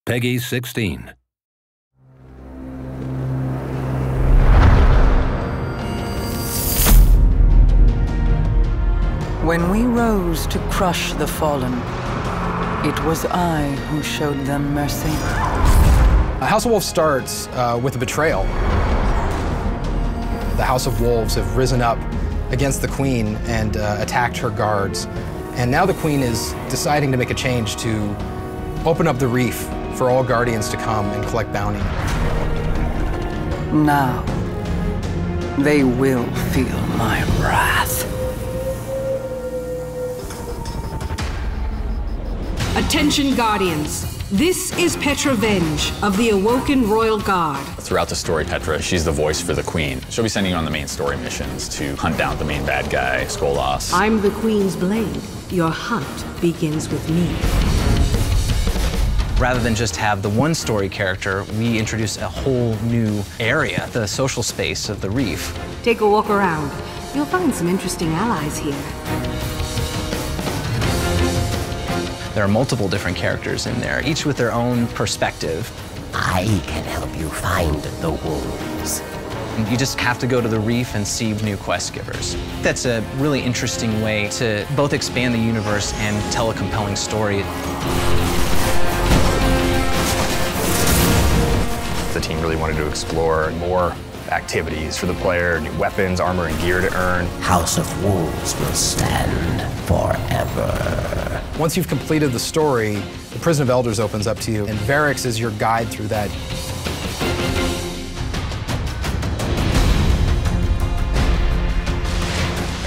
Peggy 16. When we rose to crush the fallen, it was I who showed them mercy. House of Wolves starts with a betrayal. The House of Wolves have risen up against the Queen and attacked her guards. And now the Queen is deciding to make a change to open up the reef for all Guardians to come and collect bounty. Now, they will feel my wrath. Attention, Guardians. This is Petra Venge of the Awoken Royal Guard. Throughout the story, Petra, she's the voice for the Queen. She'll be sending you on the main story missions to hunt down the main bad guy, Skolas. I'm the Queen's blade. Your hunt begins with me. Rather than just have the one story character, we introduce a whole new area, the social space of the reef. Take a walk around. You'll find some interesting allies here. There are multiple different characters in there, each with their own perspective. I can help you find the wolves. And you just have to go to the reef and see new quest givers. That's a really interesting way to both expand the universe and tell a compelling story. The team really wanted to explore more activities for the player, new weapons, armor, and gear to earn. House of Wolves will stand forever. Once you've completed the story, the Prison of Elders opens up to you, and Varix is your guide through that.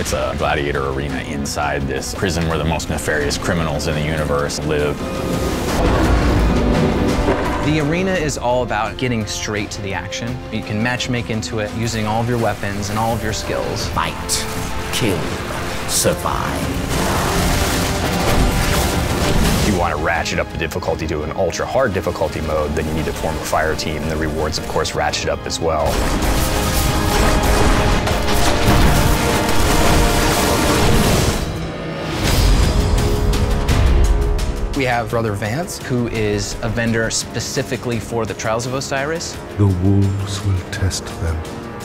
It's a gladiator arena inside this prison where the most nefarious criminals in the universe live. The arena is all about getting straight to the action. You can matchmake into it using all of your weapons and all of your skills. Fight, kill, survive. If you want to ratchet up the difficulty to an ultra-hard difficulty mode, then you need to form a fire team. The rewards, of course, ratchet up as well. We have Brother Vance, who is a vendor specifically for the Trials of Osiris. The wolves will test them,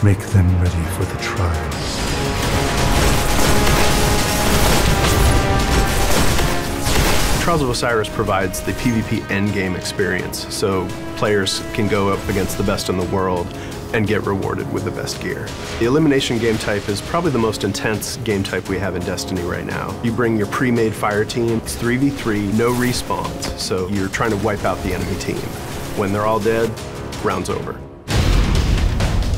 make them ready for the trials. Trials of Osiris provides the PvP endgame experience, so players can go up against the best in the world and get rewarded with the best gear. The elimination game type is probably the most intense game type we have in Destiny right now. You bring your pre-made fire team, it's 3v3, no respawns, so you're trying to wipe out the enemy team. When they're all dead, round's over.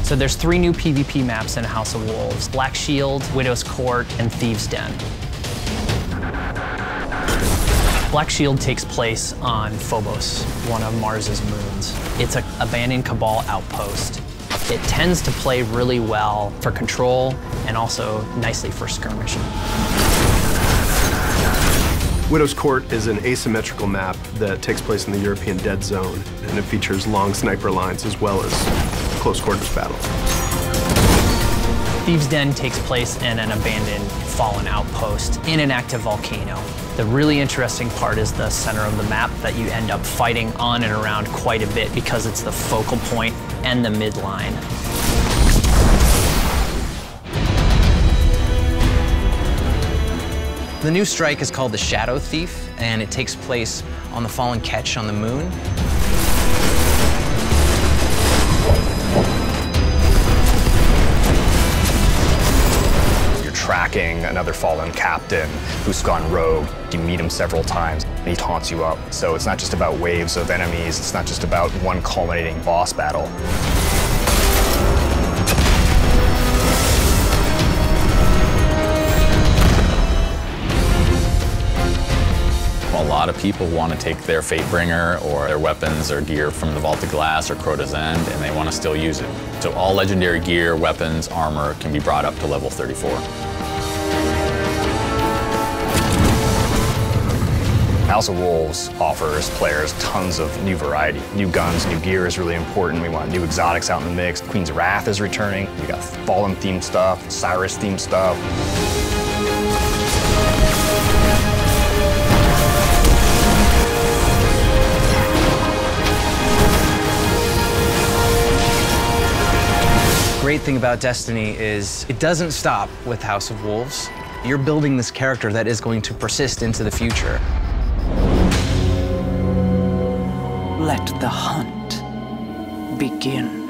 So there's 3 new PvP maps in House of Wolves: Black Shield, Widow's Court, and Thieves' Den. Black Shield takes place on Phobos, one of Mars's moons. It's an abandoned Cabal outpost. It tends to play really well for control and also nicely for skirmishing. Widow's Court is an asymmetrical map that takes place in the European Dead Zone, and it features long sniper lines as well as close quarters battle. Thieves' Den takes place in an abandoned fallen outpost in an active volcano. The really interesting part is the center of the map that you end up fighting on and around quite a bit because it's the focal point and the midline. The new strike is called the Shadow Thief, and it takes place on the fallen Ketch on the moon. Tracking another fallen captain who's gone rogue. You meet him several times, and he taunts you up. So it's not just about waves of enemies, it's not just about one culminating boss battle. A lot of people want to take their Fatebringer or their weapons or gear from the Vault of Glass or Crota's End, and they want to still use it. So all legendary gear, weapons, armor can be brought up to level 34. House of Wolves offers players tons of new variety. New guns, new gear is really important. We want new exotics out in the mix. Queen's Wrath is returning. We got Fallen-themed stuff, Cyrus-themed stuff. great thing about Destiny is it doesn't stop with House of Wolves. You're building this character that is going to persist into the future. Let the hunt begin.